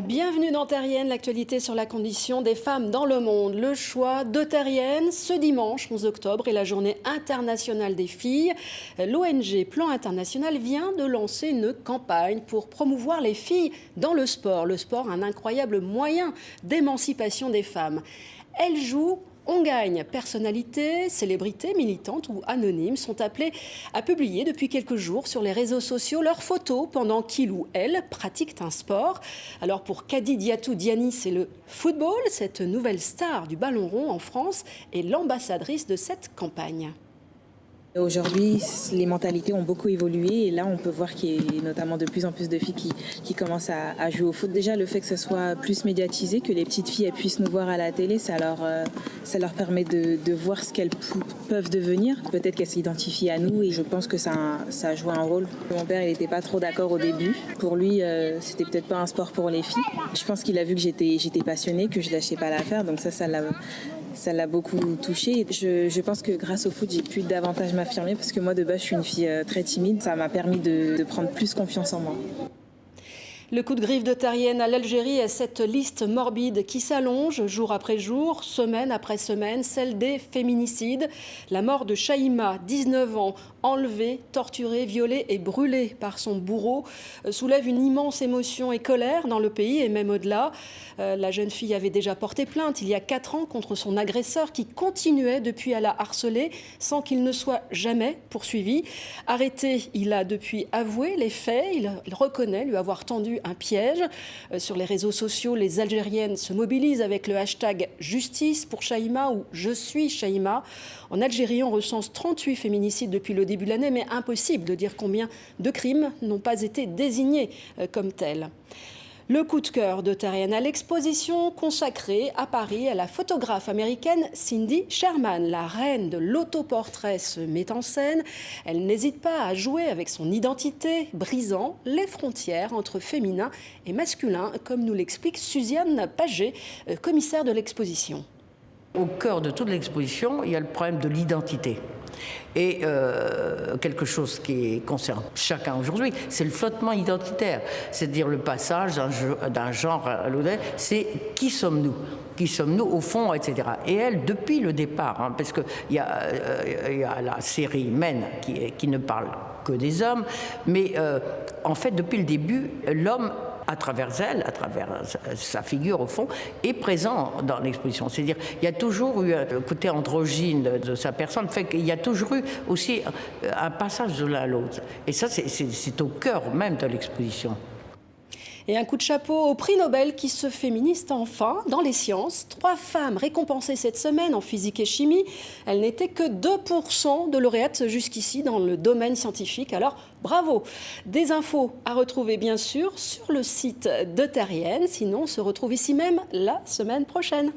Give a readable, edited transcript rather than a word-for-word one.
Bienvenue dans Terrienne, l'actualité sur la condition des femmes dans le monde. Le choix de Terrienne, ce dimanche 11 octobre est la journée internationale des filles. L'ONG Plan International vient de lancer une campagne pour promouvoir les filles dans le sport. Le sport, un incroyable moyen d'émancipation des femmes. Elle joue. On gagne. Personnalités, célébrités, militantes ou anonymes sont appelées à publier depuis quelques jours sur les réseaux sociaux leurs photos pendant qu'ils ou elles pratiquent un sport. Alors pour Kadi Diatou Diani, c'est le football. Cette nouvelle star du ballon rond en France est l'ambassadrice de cette campagne. Aujourd'hui, les mentalités ont beaucoup évolué et là, on peut voir qu'il y a notamment de plus en plus de filles qui commencent à jouer au foot. Déjà, le fait que ce soit plus médiatisé, que les petites filles puissent nous voir à la télé, ça leur permet de voir ce qu'elles peuvent devenir. Peut-être qu'elles s'identifient à nous et je pense que ça a joué un rôle. Mon père, il n'était pas trop d'accord au début. Pour lui, c'était peut-être pas un sport pour les filles. Je pense qu'il a vu que j'étais passionnée, que je lâchais pas l'affaire, donc ça l'a beaucoup touchée. Je pense que grâce au foot, j'ai pu davantage m'affirmer parce que moi, de base, je suis une fille très timide. Ça m'a permis de prendre plus confiance en moi. Le coup de griffe de Terrienne à l'Algérie est cette liste morbide qui s'allonge jour après jour, semaine après semaine, celle des féminicides. La mort de Chaïma, 19 ans, enlevée, torturée, violée et brûlée par son bourreau, soulève une immense émotion et colère dans le pays et même au-delà. La jeune fille avait déjà porté plainte il y a 4 ans contre son agresseur qui continuait depuis à la harceler sans qu'il ne soit jamais poursuivi. Arrêté, il a depuis avoué les faits. Il reconnaît lui avoir tendu un piège. Sur les réseaux sociaux, les Algériennes se mobilisent avec le hashtag Justice pour Chaïma ou Je suis Chaïma. En Algérie, on recense 38 féminicides depuis le début de l'année, mais impossible de dire combien de crimes n'ont pas été désignés comme tels. Le coup de cœur de Terrienne à l'exposition consacrée à Paris à la photographe américaine Cindy Sherman. La reine de l'autoportrait se met en scène. Elle n'hésite pas à jouer avec son identité, brisant les frontières entre féminin et masculin, comme nous l'explique Suzanne Paget, commissaire de l'exposition. Au cœur de toute l'exposition, il y a le problème de l'identité. Et quelque chose qui concerne chacun aujourd'hui, c'est le flottement identitaire. C'est-à-dire le passage d'un genre à l'autre, c'est qui sommes-nous ? Qui sommes-nous au fond, etc. Et elle, depuis le départ, parce qu'il y a la série Men qui ne parle que des hommes, mais en fait, depuis le début, l'homme, à travers elle, à travers sa figure au fond, est présent dans l'exposition. C'est-à-dire il y a toujours eu le côté androgyne de sa personne, fait qu'il y a toujours eu aussi un passage de l'un à l'autre. Et ça, c'est au cœur même de l'exposition. Et un coup de chapeau au prix Nobel qui se féminise enfin dans les sciences. 3 femmes récompensées cette semaine en physique et chimie. Elles n'étaient que 2% de lauréates jusqu'ici dans le domaine scientifique. Alors bravo. Des infos à retrouver bien sûr sur le site de Terrienne. Sinon on se retrouve ici même la semaine prochaine.